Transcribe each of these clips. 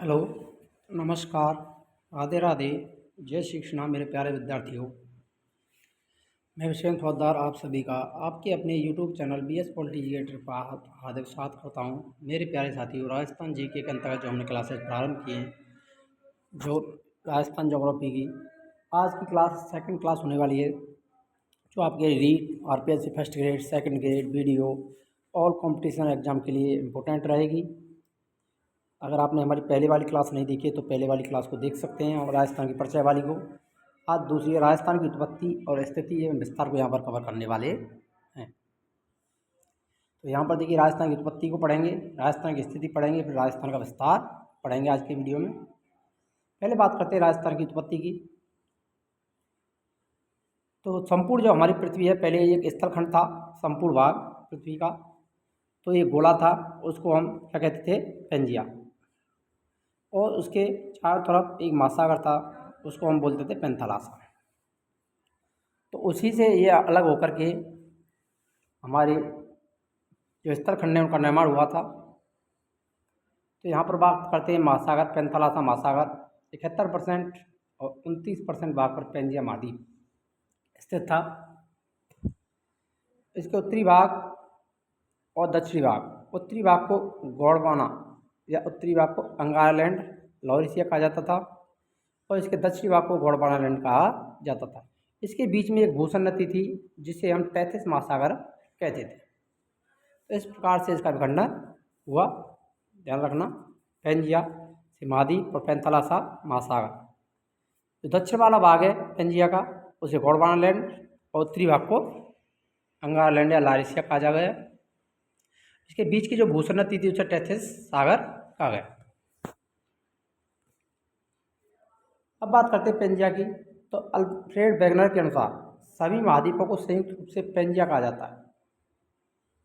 Hello, नमस्कार, राधे राधे, जय श्री कृष्णा मेरे प्यारे विद्यार्थियों। मैं विश्वेंद्र फौजदार आप सभी का आपके अपने यूट्यूब चैनल BS पॉलिटिकेटर पर हार्दिक स्वागत करता हूँ। मेरे प्यारे साथियों, राजस्थान जीके के अंतर्गत जो हमने क्लासेस प्रारंभ किए हैं, जो राजस्थान ज्योग्राफी की आज की क्लास सेकंड क्लास होने वाली है, जो आपके REET RPSC first grade, second grade, video all competition exam के लिए इम्पोर्टेंट रहेगी। अगर आपने हमारी पहले वाली क्लास नहीं देखी है तो पहले वाली क्लास को देख सकते हैं, और राजस्थान की परिचय वाली को। आज दूसरी राजस्थान की उत्पत्ति और स्थिति एवं विस्तार को यहाँ पर कवर करने वाले हैं। तो यहाँ पर देखिए, राजस्थान की उत्पत्ति को पढ़ेंगे, राजस्थान की स्थिति पढ़ेंगे, फिर राजस्थान का विस्तार पढ़ेंगे आज के वीडियो में। पहले बात करते हैं राजस्थान की उत्पत्ति की। तो संपूर्ण जो हमारी पृथ्वी है, पहले एक स्थलखंड था, संपूर्ण भाग पृथ्वी का। तो ये गोला था, उसको हम क्या कहते थे? पेंजिया। और उसके चारों तरफ एक महासागर था, उसको हम बोलते थे पेंथालासा। तो उसी से ये अलग होकर के हमारे जो स्थलखंड है उनका निर्माण हुआ था। तो यहाँ पर बात करते हैं महासागर, पेंथालासा महासागर 71% और 29% भाग पर पेंजिया महाद्वीप स्थित था। इसके उत्तरी भाग और दक्षिणी भाग, उत्तरी भाग को गोंडवाना या उत्तरी भाग को अंगारलैंड लॉरेशिया कहा जाता था, और इसके दक्षिणी भाग को गोंडवाना लैंड कहा जाता था। इसके बीच में एक भूषण नदी थी जिसे हम तैथिस महासागर कहते थे। तो इस प्रकार से इसका विखंडन हुआ, ध्यान रखना। पेंजिया से महाद्वीप और पेंथालासा महासागर। जो दक्षिण वाला भाग है पेंजिया का, उसे गोंडवाना लैंड, और उत्तरी भाग को अंगारलैंड या लॉरेशिया कहा जा गया। इसके बीच की जो भूषण नदी थी उसे तैथिस सागर कहा गया। अब बात करते हैं पेंजिया की। तो अल्फ्रेड वेगनर के अनुसार सभी महाद्वीपों को संयुक्त रूप से पेंजिया कहा जाता है।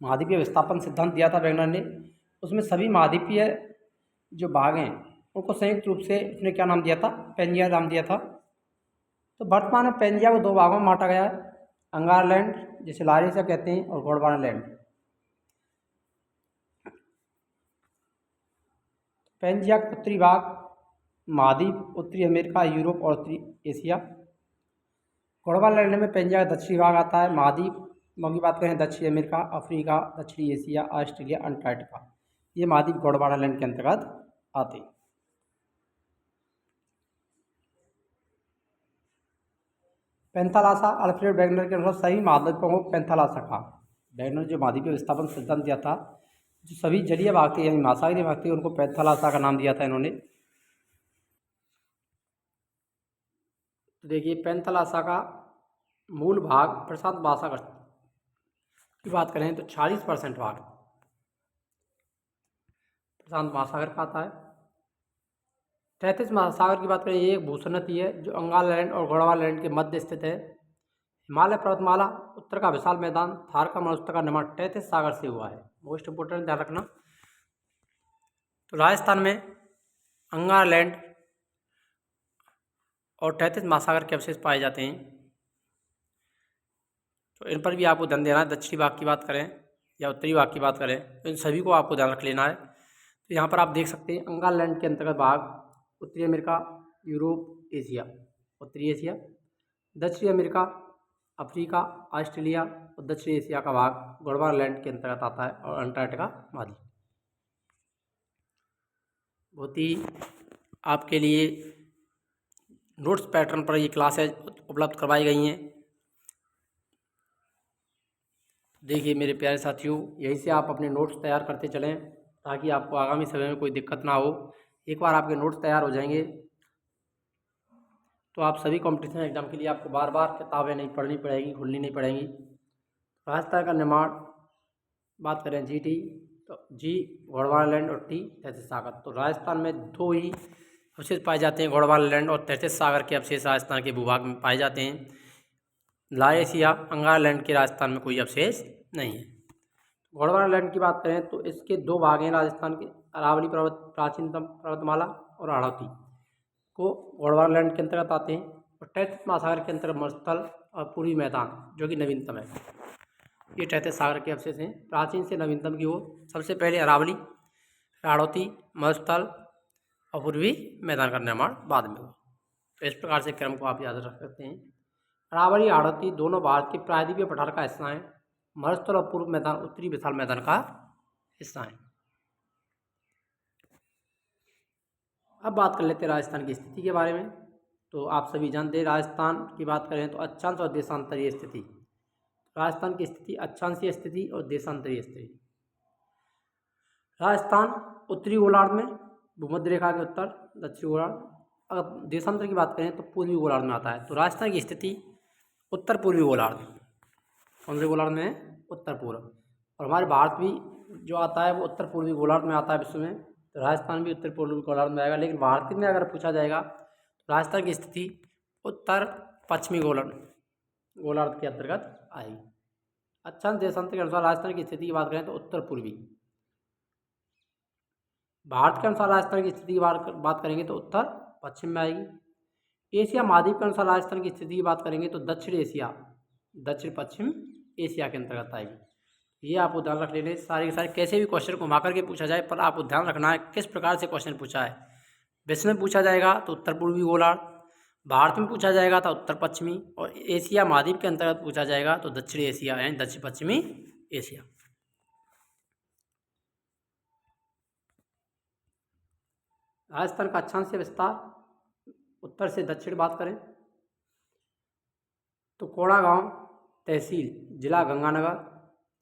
महाद्वीपीय विस्थापन सिद्धांत दिया था वेगनर ने, उसमें सभी महाद्वीपीय जो भाग हैं उनको संयुक्त रूप से उसने क्या नाम दिया था? पेंजिया नाम दिया था। तो वर्तमान में पेंजिया को दो भागों में बांटा गया है, अंगारलैंड जिसे लॉरेशिया कहते हैं, और गोंडवाना लैंड। पेंजिया का उत्तरी भाग महाद्वीप, उत्तरी अमेरिका, यूरोप और उत्तरी एशिया। गोंडवाना लैंड में पेंजिया का दक्षिणी भाग आता है, महाद्वीपों की बात करें दक्षिणी अमेरिका, अफ्रीका, दक्षिणी एशिया, ऑस्ट्रेलिया, अंटार्कटिका, ये महाद्वीप गोंडवाना लैंड के अंतर्गत आते हैं। पेंथालासा, अल्फ्रेड वेगनर के अनुसार सभी महाद्वीपों को पेंथालासा कहा। वेगनर जो महाद्वीपीय विस्थापन सिद्धांत दिया था, जो सभी जलीय भाग थे यानी महासागरीय भाग थे, उनको पेंथालासा का नाम दिया था इन्होंने। तो देखिए, पेंथालासा का मूल भाग प्रशांत महासागर की बात करें तो 40% भाग प्रशांत महासागर का आता है। तैथिस महासागर की बात करें, ये एक भूषण नदी है जो अंगारलैंड और गोंडवाना लैंड के मध्य स्थित है। हिमालय पर्वतमाला, उत्तर का विशाल मैदान, थार का मरुस्थल का निर्माण तैथिस सागर से हुआ है। मोस्ट इंपोर्टेंट, ध्यान रखना। तो राजस्थान में अंगारलैंड और तैथिस महासागर के अवशेष पाए जाते हैं, तो इन पर भी आपको ध्यान देना है। दक्षिणी भाग की बात करें या उत्तरी भाग की बात करें तो इन सभी को आपको ध्यान रख लेना है। तो यहाँ पर आप देख सकते हैं अंगारलैंड के अंतर्गत भाग उत्तरी अमेरिका, यूरोप, एशिया, उत्तरी एशिया, दक्षिणी अमेरिका, अफ्रीका, ऑस्ट्रेलिया और दक्षिणी एशिया का भाग गोंडवाना लैंड के अंतर्गत आता है, और अंटार्कटिका महाद्वीप। बहुत ही आपके लिए नोट्स पैटर्न पर ये क्लासेज उपलब्ध करवाई गई हैं। देखिए मेरे प्यारे साथियों, यहीं से आप अपने नोट्स तैयार करते चलें ताकि आपको आगामी समय में कोई दिक्कत ना हो। एक बार आपके नोट्स तैयार हो जाएंगे तो आप सभी कॉम्पिटिशन एग्जाम के लिए आपको बार बार किताबें नहीं पढ़नी पड़ेगी, खोलनी नहीं पड़ेगी। राजस्थान का निर्माण बात करें GT, तो G गोंडवाना लैंड और T तैथिस सागर। तो राजस्थान में दो ही अवशेष पाए जाते हैं, गोंडवाना लैंड और तैथिस सागर के अवशेष राजस्थान के भूभाग में पाए जाते हैं। लॉरेशिया, अंगारलैंड के राजस्थान में कोई अवशेष नहीं है। गोंडवाना लैंड की बात करें तो इसके दो भाग हैं राजस्थान के, अरावली पर्वत, प्राचीनतम पर्वतमाला, और हाड़ौती को गोंडवाना लैंड के अंतर्गत आते हैं, और तैथिस महासागर के अंतर्गत मरुस्थल और पूर्वी मैदान जो कि नवीनतम है, ये तैथिस सागर के अवशेष हैं। प्राचीन से नवीनतम की ओर सबसे पहले अरावली, हाड़ौती, मरुस्थल, और पूर्वी मैदान का निर्माण बाद में हुआ। तो इस प्रकार से क्रम को आप याद रख सकते हैं। अरावली हाड़ौती दोनों भारत के प्रायद्वीपीय पठार का हिस्सा हैं। मरुस्थल और पूर्व मैदान उत्तरी विशाल मैदान का हिस्सा है। अब बात कर लेते हैं राजस्थान की स्थिति के बारे में। तो आप सभी जानते हैं राजस्थान की बात करें तो अक्षांश और देशांतरीय स्थिति। राजस्थान की स्थिति अक्षांशीय स्थिति और देशांतरीय स्थिति। राजस्थान उत्तरी गोलार्ध में भूमध्य रेखा के उत्तर दक्षिण गोलार्ध। अगर देशांतर की बात करें तो पूर्वी गोलार्ध में आता है। तो राजस्थान की स्थिति उत्तर पूर्वी गोलार्ध। कौन से गोलार्ध में है? उत्तर पूर्व। और हमारे भारत भी जो आता है वो उत्तर पूर्वी गोलार्ध में आता है विश्व में। तो राजस्थान भी उत्तर पूर्वी गोलार्ध में आएगा। लेकिन भारत में अगर पूछा जाएगा तो राजस्थान की स्थिति उत्तर पश्चिमी गोलार्ध के अंतर्गत आएगी। अक्षांश देशांतर के अनुसार राजस्थान की स्थिति की बात करें तो उत्तर पूर्वी। भारत के अनुसार राजस्थान की स्थिति की बात करेंगे तो उत्तर पश्चिम में आएगी। एशिया महाद्वीप के अनुसार राजस्थान की स्थिति की बात करेंगे तो दक्षिण एशिया दक्षिण पश्चिम एशिया के अंतर्गत आएगी। ये आपको ध्यान रख लेने सारे के सारे। कैसे भी क्वेश्चन घुमा करके पूछा जाए पर आपको ध्यान रखना है किस प्रकार से क्वेश्चन पूछा है। विश्व में पूछा जाएगा तो उत्तर पूर्वी गोलार्ध, भारत में पूछा जाएगा तो उत्तर पश्चिमी, और एशिया महाद्वीप के अंतर्गत पूछा जाएगा तो दक्षिण एशिया यानी दक्षिण पश्चिमी एशिया। राजस्थान का अक्षांशीय विस्तार उत्तर से दक्षिण बात करें तो कोड़ागांव तहसील जिला गंगानगर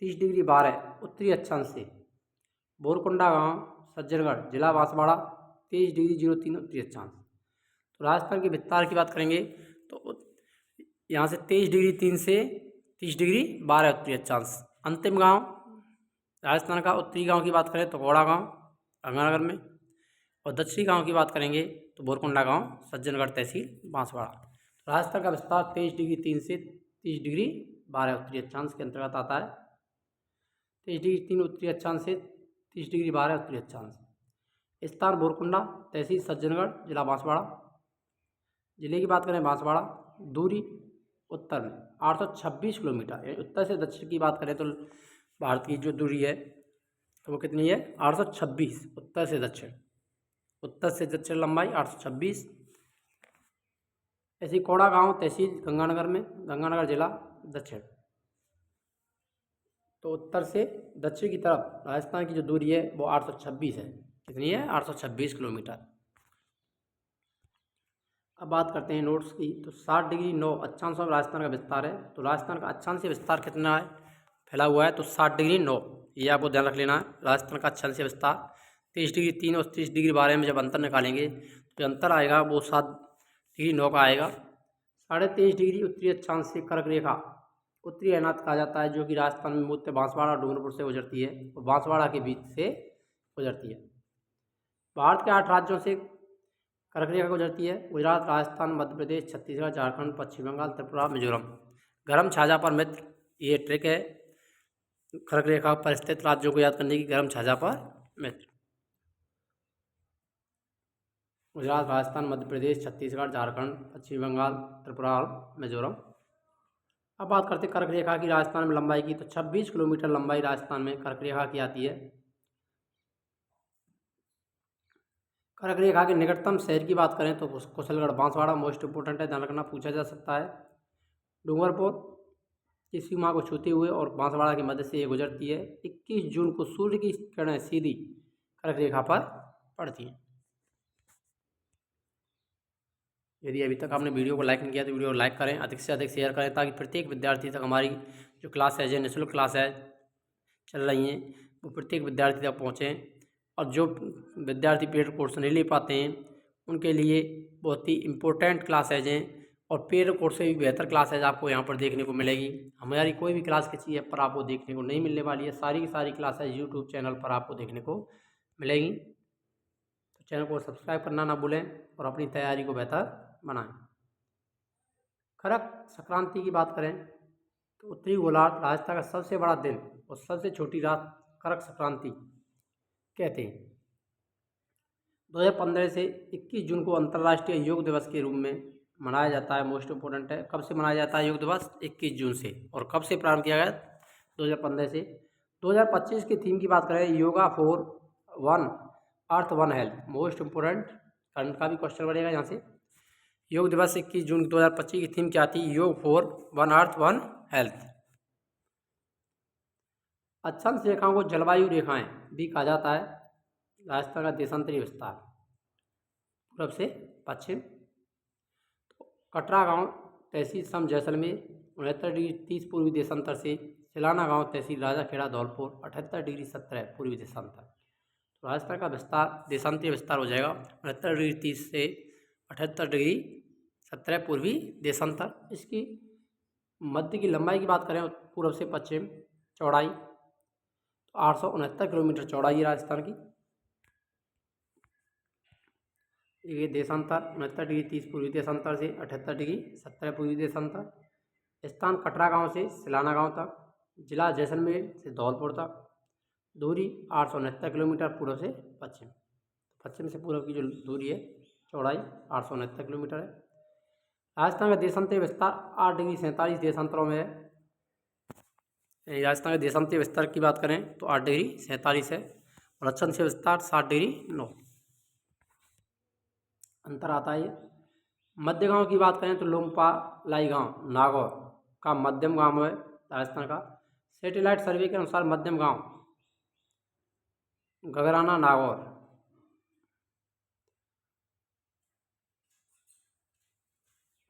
30 डिग्री 12 उत्तरी अक्षांश से। बोरकुंडा गांव सज्जनगढ़ जिला बांसवाड़ा 23 डिग्री 03 उत्तरी अक्षांश। तो राजस्थान के विस्तार की बात करेंगे तो यहाँ से 23 डिग्री 3 से 30 डिग्री 12 उत्तरी अक्षांश। अंतिम गांव राजस्थान का उत्तरी गांव की बात करें तो कोड़ा गांव गंगानगर में, और दक्षिणी गांव की बात करेंगे तो बोरकुंडा गांव सज्जनगढ़ तहसील बांसवाड़ा। राजस्थान का विस्तार 23 डिग्री 3 से 30 डिग्री 12 उत्तरी अक्षांश के अंतर्गत आता है। 23 डिग्री 3 उत्तरी अक्षांश से 30 डिग्री 12 उत्तरी अक्षांश। स्थान बोरकुंडा तहसील सज्जनगढ़ जिला बांसवाड़ा। जिले की बात करें बांसवाड़ा। दूरी उत्तर में 826 किलोमीटर। उत्तर से दक्षिण की बात करें तो भारत की जो दूरी है तो वो कितनी है? 826 उत्तर से दक्षिण। उत्तर से दक्षिण लंबाई 826। ऐसी कोड़ा गांव तहसील गंगानगर में, गंगानगर जिला दक्षिण। तो उत्तर से दक्षिण की तरफ राजस्थान की जो दूरी है वो 826 है। कितनी है? 826 किलोमीटर। अब बात करते हैं नोट्स की। तो 60 डिग्री 9 अक्षांशों में राजस्थान का विस्तार है। तो राजस्थान का अक्षांशीय विस्तार कितना है फैला हुआ है? तो 60 डिग्री 9। ये आपको ध्यान रख लेना है। राजस्थान का अक्षांशीय विस्तार 30 डिग्री 3 और 30 डिग्री 12 में जब अंतर निकालेंगे तो अंतर आएगा वो 7 डिग्री 9 का आएगा। 23.5 डिग्री उत्तरी अक्षांश से कर्क रेखा उत्तरी अनाथ कहा जाता है, जो कि राजस्थान में मुख्य बांसवाड़ा और डूंगरपुर से गुजरती है और बांसवाड़ा के बीच से गुजरती है। भारत के 8 राज्यों से कर्क रेखा गुजरती है। गुजरात, राजस्थान, मध्य प्रदेश, छत्तीसगढ़, झारखंड, पश्चिम बंगाल, त्रिपुरा, मिजोरम। गर्म छाजा पर मित्र, ये ट्रिक है कर्क रेखा पर स्थित राज्यों को याद करने की। गर्म छाजा पर मित्र गुजरात, राजस्थान, मध्य प्रदेश, छत्तीसगढ़, झारखंड, पश्चिम बंगाल, त्रिपुरा और मिजोरम। अब बात करते हैं कर्क रेखा की राजस्थान में लंबाई की। तो 26 किलोमीटर लंबाई राजस्थान में कर्क रेखा की आती है। कर्क रेखा के निकटतम शहर की बात करें तो कुशलगढ़ बांसवाड़ा मोस्ट इंपोर्टेंट है, ध्यान रखना, पूछा जा सकता है। डूंगरपुर की सीमा को छूते हुए और बांसवाड़ा के मध्य से ये गुजरती है। 21 जून को सूर्य की किरणें सीधी कर्क रेखा पर पड़ती हैं। यदि अभी तक आपने वीडियो को लाइक नहीं किया तो वीडियो को लाइक करें, अधिक से अधिक शेयर करें, ताकि प्रत्येक विद्यार्थी तक हमारी जो क्लास है, जो निःशुल्क क्लास है चल रही हैं, वो प्रत्येक विद्यार्थी तक पहुँचें। और जो विद्यार्थी पेड कोर्स नहीं ले पाते हैं उनके लिए बहुत ही इम्पोर्टेंट क्लासेज हैं, और पेड कोर्स से भी बेहतर क्लासेज आपको यहाँ पर देखने को मिलेगी। हमारी कोई भी क्लास किसी ऐप पर आपको देखने को नहीं मिलने वाली है। सारी की सारी क्लासेज यूट्यूब चैनल पर आपको देखने को मिलेगी। तो चैनल को सब्सक्राइब करना ना भूलें और अपनी तैयारी को बेहतर बनाएं। कर्क संक्रांति की बात करें तो उत्तरी गोलार्ध राजस्थान का सबसे बड़ा दिन और सबसे छोटी रात कर्क संक्रांति कहते हैं। 2015 से 21 जून को अंतर्राष्ट्रीय योग दिवस के रूप में मनाया जाता है। मोस्ट इम्पोर्टेंट है, कब से मनाया जाता है योग दिवस? 21 जून से। और कब से प्रारंभ किया गया? 2015 से। 2025 की थीम की बात करें yoga for one earth one health, most important current का भी क्वेश्चन बनेगा यहाँ से। योग दिवस 21 जून 2025 की थीम क्या थी? योग for one earth one health. अक्षांश रेखाओं को जलवायु रेखाएं भी कहा जाता है। राजस्थान का देशांतरी विस्तार पूर्व से पश्चिम। कटरा गांव तहसील सम जैसलमेर 69°30 पूर्वी देशांतर से। सिलाना गांव तहसील राजाखेड़ा धौलपुर 78°17 पूर्वी देशांतर। तो राजस्थान का विस्तार देशांतरीय विस्तार हो जाएगा 69°30 से 78°17 पूर्वी देशांतर। इसकी मध्य की लंबाई की बात करें पूर्व से पश्चिम, चौड़ाई तो 869 किलोमीटर चौड़ाई है राजस्थान की। ये देशांतर 69°30 पूर्वी देशांतर से 78°17 पूर्वी देशांतर। स्थान कटरा गांव से सिलाना गांव तक। जिला जैसलमेर से धौलपुर तक। दूरी 869 किलोमीटर पूर्व से पश्चिम। पश्चिम से पूर्व की जो दूरी है चौड़ाई 869 किलोमीटर है। राजस्थान का देशांतरीय विस्तार 8°47 देशांतरों में है। राजस्थान के देशांतरीय विस्तार की बात करें तो 8°47 है और अक्षांशीय विस्तार 60°9 अंतर आता है। मध्य गांव की बात करें तो लोंगपा लाई गांव नागौर का मध्यम गांव है राजस्थान का। सैटेलाइट सर्वे के अनुसार मध्यम गांव गगराना नागौर।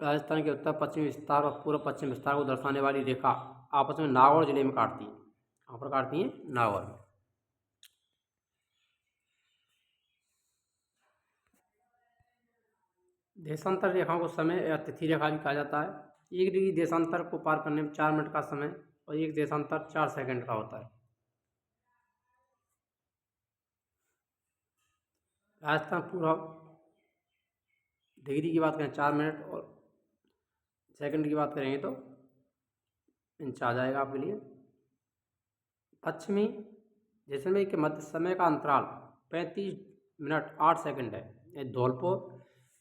राजस्थान के उत्तर पश्चिमी विस्तार और पूर्व पश्चिम विस्तार को दर्शाने वाली रेखा आपस में नागौर जिले में काटती है। कहाँ पर काटती है? नागौर में। देशांतर रेखाओं को समय या तिथि रेखा भी कहा जाता है। 1 डिग्री देशांतर को पार करने में 4 मिनट का समय और 1 देशांतर 4 सेकंड का होता है। राजस्थान पूर्व डिग्री की बात करें 4 मिनट और सेकंड की बात करेंगे तो इंच आ जाएगा आपके लिए। पश्चिमी जैसलमेर के मध्य समय का अंतराल 35 मिनट 8 सेकंड है। धौलपुर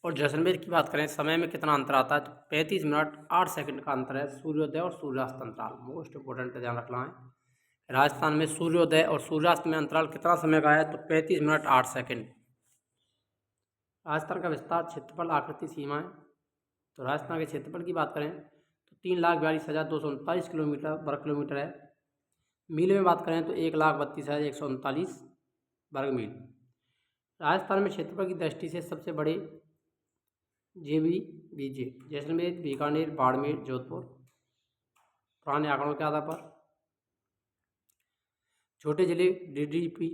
और जैसलमेर की बात करें समय में कितना अंतर आता है तो 35 मिनट 8 सेकंड का अंतर है। सूर्योदय और सूर्यास्त अंतराल मोस्ट इंपोर्टेंट ध्यान रखना है। राजस्थान में सूर्योदय और सूर्यास्त में अंतराल कितना समय का है तो 35 मिनट 8 सेकंड। राजस्थान का विस्तार क्षेत्रफल आकृति सीमाएं तो राजस्थान के क्षेत्रफल की बात करें तो 3,42,239 किलोमीटर वर्ग किलोमीटर है। मील में बात करें तो 1,32,139 वर्ग मील। राजस्थान में क्षेत्रफल की दृष्टि से सबसे बड़े JBBJ जैसलमेर, बीकानेर, बाड़मेर, जोधपुर पुराने आंकड़ों के आधार पर। छोटे जिले DDP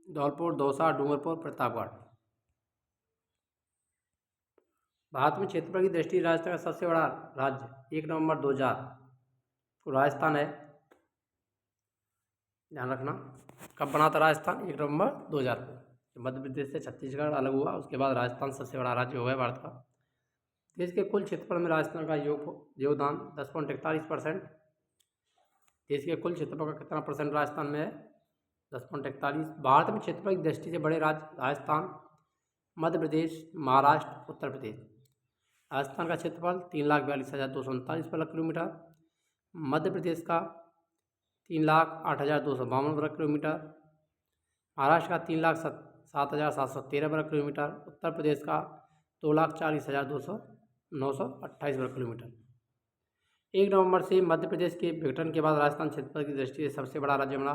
धौलपुर, दौसा, डूंगरपुर, प्रतापगढ़। भारत में क्षेत्रफल की दृष्टि राजस्थान का सबसे बड़ा राज्य 1 नवंबर 2000 तो राजस्थान है। ध्यान रखना कब बना था राजस्थान? 1 नवंबर 2000 को। मध्य प्रदेश से छत्तीसगढ़ अलग हुआ उसके बाद राजस्थान सबसे बड़ा राज्य हो गया भारत का। देश के कुल क्षेत्रफल में राजस्थान का योगदान 10.41%। देश के कुल क्षेत्रफल का कितना परसेंट राजस्थान में है? 10.41। भारत में क्षेत्रफल की दृष्टि से बड़े राज्य राजस्थान, मध्य प्रदेश, महाराष्ट्र, उत्तर प्रदेश। राजस्थान का क्षेत्रफल 3,42,239 वर्ग किलोमीटर। मध्य प्रदेश का 3,08,252 वर्ग किलोमीटर। महाराष्ट्र का 3,07,713 वर्ग किलोमीटर। उत्तर प्रदेश का 2,40,928 वर्ग किलोमीटर। 1 नवंबर से मध्य प्रदेश के विघटन के बाद राजस्थान क्षेत्रफल की दृष्टि से सबसे बड़ा राज्य बना।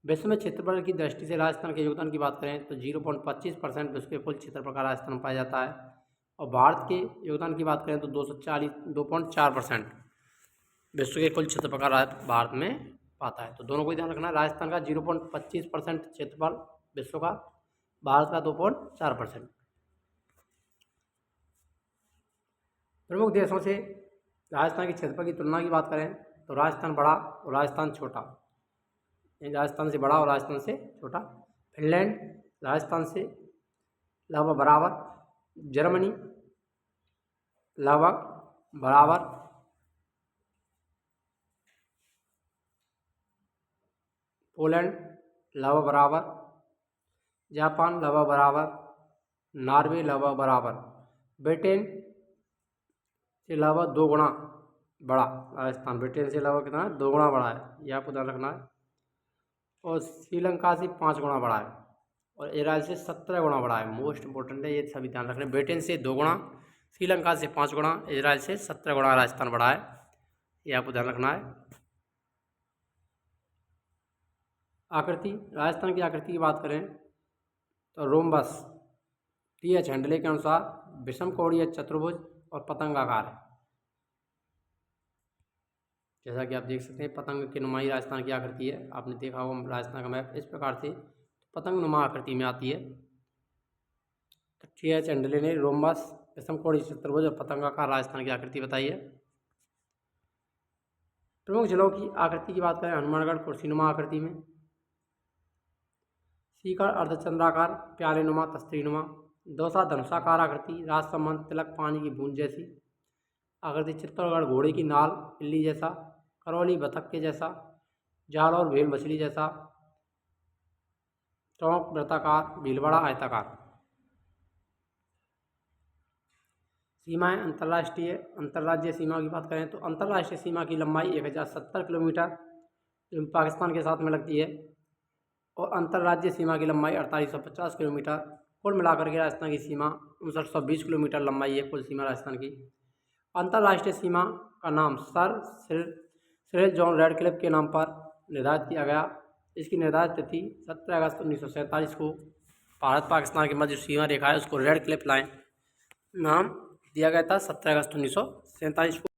विश्व में क्षेत्रफल की दृष्टि से राजस्थान के योगदान की बात करें तो 0.25% विश्व के कुल क्षेत्रफल का राजस्थान में पाया जाता है और भारत के योगदान की बात करें तो 2.4% विश्व के कुल क्षेत्रफल का भारत में पाता है। तो दोनों को ध्यान रखना है। राजस्थान का 0.25% क्षेत्रफल विश्व का, भारत का 2.4%। प्रमुख देशों से राजस्थान के क्षेत्रफल की तुलना की बात करें तो राजस्थान बड़ा और राजस्थान छोटा। राजस्थान से बड़ा और राजस्थान से छोटा। फिनलैंड राजस्थान से लगभग बराबर। जर्मनी लगभग बराबर। पोलैंड लगभग बराबर। जापान लगभग बराबर। नॉर्वे लगभग बराबर। ब्रिटेन से लगभग 2 गुना बड़ा राजस्थान। ब्रिटेन से लगभग कितना? 2 गुना बड़ा है, यह आपको ध्यान रखना है। और श्रीलंका से 5 गुना बड़ा है और इजराइल से 17 गुना बड़ा है। मोस्ट इंपॉर्टेंट है, ये सभी ध्यान रखना। ब्रिटेन से 2 गुना, श्रीलंका से 5 गुना, इजराइल से 17 गुना राजस्थान बड़ा है, ये आपको ध्यान रखना है। आकृति, राजस्थान की आकृति की बात करें तो रोम्बस टी.एच. हेंडले के अनुसार विषम कोणीय चतुर्भुज और पतंगाकार है। जैसा कि आप देख सकते हैं, पतंग की नुमाई राजस्थान की आकृति है। आपने देखा होगा राजस्थान का मैप इस प्रकार से पतंग नुमा आकृति में आती है। तो टी.एच. हेंडले ने रोम्बस, विषम कोणीय चतुर्भुज और पतंगाकार राजस्थान की आकृति बताई है। प्रमुख जिलों की आकृति की बात करें, हनुमानगढ़ कुर्सीनुमा आकृति में, सीकर अर्धचंद्राकार प्याले नुमा तस्तरी नुमा, दौसा धनुषाकार आकृति, राजसमंद तिलक पानी की बूंद जैसी आकृति, चित्तौड़गढ़ घोड़े की नाल पिल्ली जैसा, करौली बतख के जैसा, जालौर भेल मछली जैसा, टोंक वृत्ताकार, भीलवाड़ा आयताकार। सीमाएं, अंतर्राज्यीय सीमा की बात करें तो अंतर्राष्ट्रीय सीमा की लंबाई 1070 किलोमीटर जो पाकिस्तान के साथ में लगती है, और अंतर्राज्यीय सीमा की लंबाई 4850 किलोमीटर। कुल मिलाकर के राजस्थान की सीमा 5920 किलोमीटर लंबाई है, कुल सीमा राजस्थान की। अंतर्राष्ट्रीय सीमा का नाम सर सिरिल जॉन रेडक्लिफ के नाम पर निर्धारित किया गया। इसकी निर्धारित तिथि 17 अगस्त 1947 को भारत पाकिस्तान के मध्य सीमा रेखा है उसको रेडक्लिफ लाइन नाम दिया गया था, 17 अगस्त 1947 को।